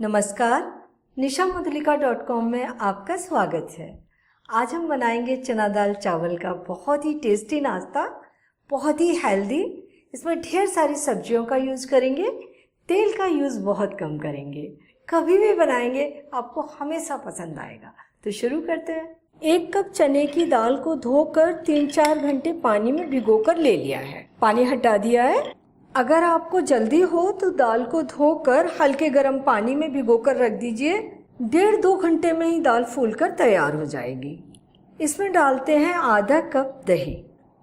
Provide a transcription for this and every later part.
नमस्कार, nishamadulika.com में आपका स्वागत है। आज हम बनाएंगे चना दाल चावल का बहुत ही टेस्टी नाश्ता, बहुत ही हेल्दी। इसमें ढेर सारी सब्जियों का यूज़ करेंगे, तेल का यूज़ बहुत कम करेंगे। कभी भी बनाएंगे आपको हमेशा पसंद आएगा। तो शुरू करते हैं। 1 कप चने की दाल को धोकर 3-4 घंटे पानी में भिगोकर ले लिया है। पानी हटा दिया है। अगर आपको जल्दी हो तो दाल को धोकर हल्के गर्म पानी में भिगोकर रख दीजिए। 1.5-2 घंटे में ही दाल फूलकर तैयार हो जाएगी। इसमें डालते हैं आधा कप दही।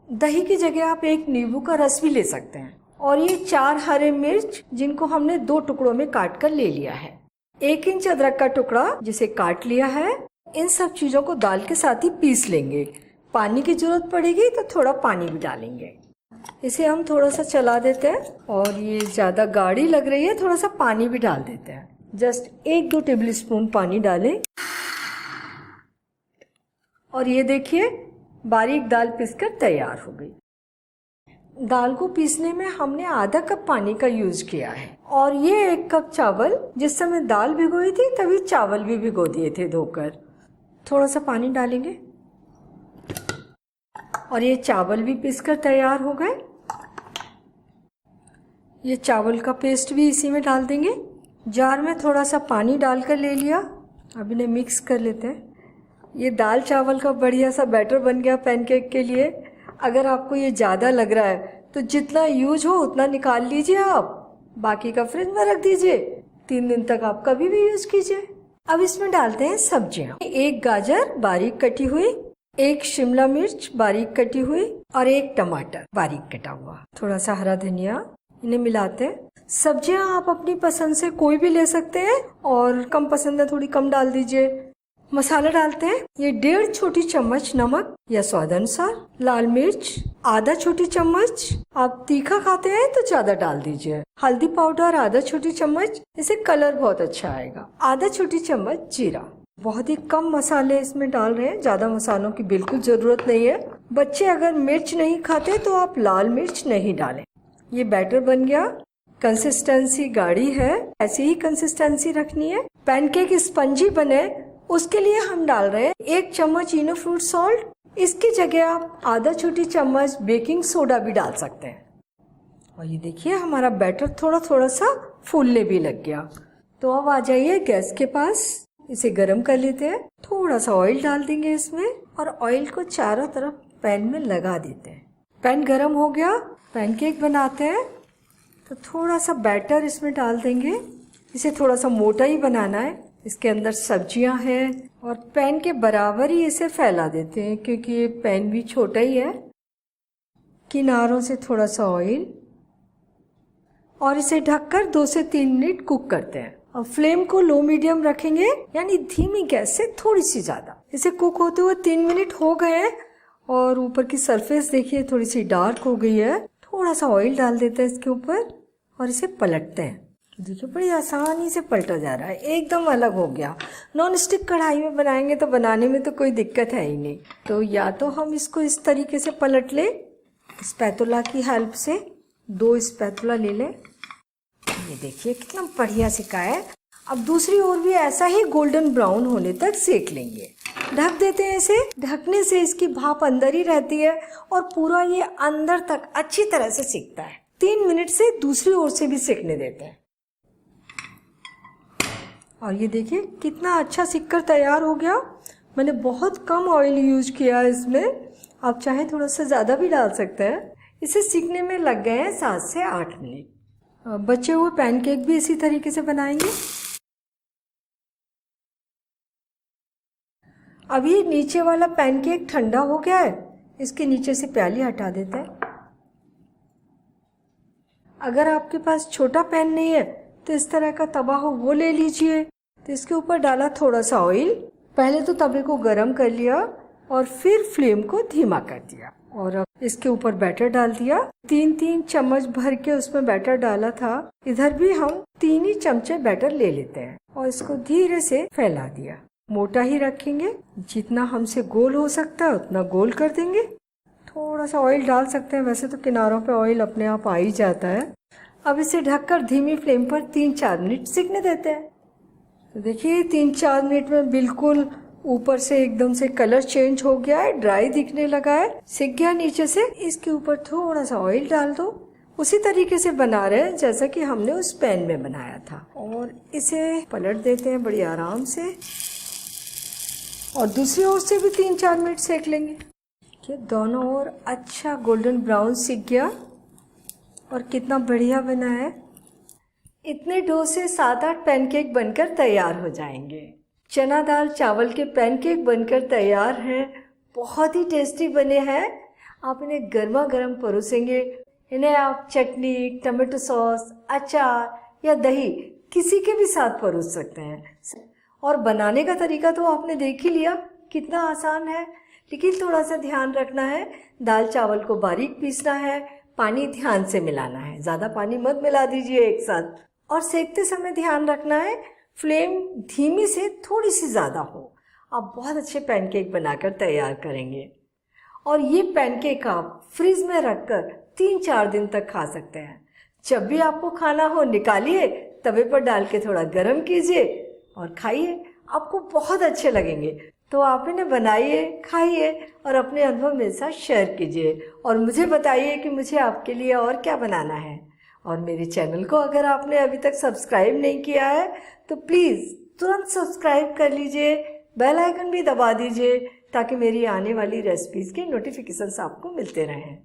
दही की जगह आप 1 नींबू का रस भी ले सकते हैं। और ये 4 हरे मिर्च जिनको हमने 2 टुकड़ों में काट कर ले लिया है। 1 इंच अदरक का टुकड़ा जिसे काट लिया है। इन सब चीज़ों को दाल के साथ ही पीस लेंगे। पानी की जरूरत पड़ेगी तो थोड़ा पानी भी डालेंगे। इसे हम थोड़ा सा चला देते हैं और ये ज़्यादा गाढ़ी लग रही है, थोड़ा सा पानी भी डाल देते हैं। जस्ट 1-2 टेबल स्पून पानी डालें और ये देखिए बारीक दाल पीसकर तैयार हो गई। दाल को पीसने में हमने आधा कप पानी का यूज किया है और ये 1 कप चावल, जिस समय दाल भिगोई थी तभी चावल भी भिगो दिए थे धोकर। थोड़ा सा पानी डालेंगे और ये चावल भी पीसकर तैयार हो गए। ये चावल का पेस्ट भी इसी में डाल देंगे। जार में थोड़ा सा पानी डालकर ले लिया। अब इन्हें मिक्स कर लेते हैं। ये दाल चावल का बढ़िया सा बैटर बन गया पैनकेक के लिए। अगर आपको ये ज़्यादा लग रहा है तो जितना यूज हो उतना निकाल लीजिए आप, बाकी का फ्रिज में रख दीजिए। 3 दिन तक आप कभी भी यूज कीजिए। अब इसमें डालते हैं सब्जियां। 1 गाजर बारीक कटी हुई, 1 शिमला मिर्च बारीक कटी हुई और 1 टमाटर बारीक कटा हुआ, थोड़ा सा हरा धनिया। इन्हें मिलाते हैं। सब्जियां आप अपनी पसंद से कोई भी ले सकते हैं और कम पसंद है थोड़ी कम डाल दीजिए। मसाला डालते हैं। ये 1.5 छोटी चम्मच नमक या स्वाद अनुसार, लाल मिर्च आधा छोटी चम्मच, आप तीखा खाते हैं तो ज्यादा डाल दीजिए। हल्दी पाउडर आधा छोटी चम्मच, इससे कलर बहुत अच्छा आएगा। आधा छोटी चम्मच जीरा। बहुत ही कम मसाले इसमें डाल रहे हैं, ज्यादा मसालों की बिल्कुल जरूरत नहीं है। बच्चे अगर मिर्च नहीं खाते तो आप लाल मिर्च नहीं डालें। ये बैटर बन गया। कंसिस्टेंसी गाढ़ी है, ऐसी ही कंसिस्टेंसी रखनी है। पैनकेक स्पंजी बने उसके लिए हम डाल रहे हैं 1 चम्मच इनो फ्रूट सॉल्ट। इसकी जगह आप आधा छोटी चम्मच बेकिंग सोडा भी डाल सकते हैं। और ये देखिए हमारा बैटर थोड़ा थोड़ा सा फूलने भी लग गया। तो अब आ जाइए गैस के पास, इसे गरम कर लेते हैं। थोड़ा सा ऑयल डाल देंगे इसमें और ऑयल को चारों तरफ पैन में लगा देते हैं। पैन गरम हो गया। पैनकेक बनाते हैं तो थोड़ा सा बैटर इसमें डाल देंगे। इसे थोड़ा सा मोटा ही बनाना है। इसके अंदर सब्जियां हैं और पैन के बराबर ही इसे फैला देते हैं क्योंकि ये पैन भी छोटा ही है। किनारों से थोड़ा सा ऑयल और इसे ढककर 2 से 3 मिनट कुक करते हैं। और फ्लेम को लो मीडियम रखेंगे, यानी धीमी गैस से थोड़ी सी ज्यादा। इसे कुक होते हुए 3 मिनट हो गए और ऊपर की सरफेस देखिए थोड़ी सी डार्क हो गई है। थोड़ा सा ऑयल डाल देते हैं इसके ऊपर और इसे पलटते हैं। देखिए बड़ी आसानी से पलटा जा रहा है, एकदम अलग हो गया। नॉन स्टिक कढ़ाई में बनाएंगे तो बनाने में तो कोई दिक्कत है ही नहीं। तो या तो हम इसको इस तरीके से पलट लें, स्पैतुला की हेल्प से 2 स्पैतुला ले लें। ये देखिए कितना बढ़िया सिका है। अब दूसरी ओर भी ऐसा ही गोल्डन ब्राउन होने तक सेक लेंगे। ढक देते हैं इसे। ढकने से इसकी भाप अंदर ही रहती है और पूरा ये अंदर तक अच्छी तरह से सिकता है। 3 मिनट से दूसरी ओर से भी सेकने देते हैं। और ये देखिए कितना अच्छा सिककर तैयार हो गया। मैंने बहुत कम ऑयल यूज किया है इसमें, आप चाहे थोड़ा सा ज़्यादा भी डाल सकते हैं। इसे सीखने में लग गए हैं 7 से 8 मिनट। बचे हुए पैनकेक भी इसी तरीके से बनाएंगे। अभी नीचे वाला पैनकेक ठंडा हो गया है, इसके नीचे से प्याली हटा देते हैं। अगर आपके पास छोटा पैन नहीं है तो इस तरह का तवा हो वो ले लीजिए। तो इसके ऊपर डाला थोड़ा सा ऑयल। पहले तो तवे को गरम कर लिया और फिर फ्लेम को धीमा कर दिया और अब इसके ऊपर बैटर डाल दिया। 3-3 चम्मच भर के उसमें बैटर डाला था। इधर भी हम 3 ही चमचे बैटर ले लेते हैं और इसको धीरे से फैला दिया। मोटा ही रखेंगे, जितना हमसे गोल हो सकता है उतना गोल कर देंगे। थोड़ा सा ऑयल डाल सकते हैं, वैसे तो किनारों पे ऑयल अपने आप आ ही जाता है। अब इसे ढककर धीमी फ्लेम पर 3-4 मिनट सिकने देते हैं। तो देखिए 3-4 मिनट में बिल्कुल ऊपर से एकदम से कलर चेंज हो गया है, ड्राई दिखने लगा है, सिक गया नीचे से। इसके ऊपर थोड़ा सा ऑयल डाल दो। उसी तरीके से बना रहे हैं जैसा कि हमने उस पैन में बनाया था, और इसे पलट देते हैं बड़ी आराम से, और दूसरी ओर से भी 3-4 मिनट सेक लेंगे। ये दोनों ओर अच्छा गोल्डन ब्राउन सिक गया और कितना बढ़िया बना है। इतने डो से 7-8 पैनकेक बनकर तैयार हो जाएंगे। चना दाल चावल के पैनकेक बनकर तैयार हैं। बहुत ही टेस्टी बने हैं। आप इन्हें गर्मा गर्म परोसेंगे। इन्हें आप चटनी, टमाटो सॉस, अचार या दही किसी के भी साथ परोस सकते हैं। और बनाने का तरीका तो आपने देख ही लिया, कितना आसान है। लेकिन थोड़ा सा ध्यान रखना है, दाल चावल को बारीक पीसना है, पानी ध्यान से मिलाना है, ज़्यादा पानी मत मिला दीजिए एक साथ। और सेकते समय ध्यान रखना है फ्लेम धीमी से थोड़ी सी ज़्यादा हो। आप बहुत अच्छे पैनकेक बनाकर तैयार करेंगे। और ये पैनकेक आप फ्रिज में रखकर 3-4 दिन तक खा सकते हैं। जब भी आपको खाना हो निकालिए, तवे पर डाल के थोड़ा गर्म कीजिए और खाइए, आपको बहुत अच्छे लगेंगे। तो आप इन्हें बनाइए, खाइए और अपने अनुभव मेरे साथ शेयर कीजिए, और मुझे बताइए कि मुझे आपके लिए और क्या बनाना है। और मेरे चैनल को अगर आपने अभी तक सब्सक्राइब नहीं किया है तो प्लीज़ तुरंत सब्सक्राइब कर लीजिए, बेल आइकन भी दबा दीजिए ताकि मेरी आने वाली रेसिपीज़ के नोटिफिकेशंस आपको मिलते रहें।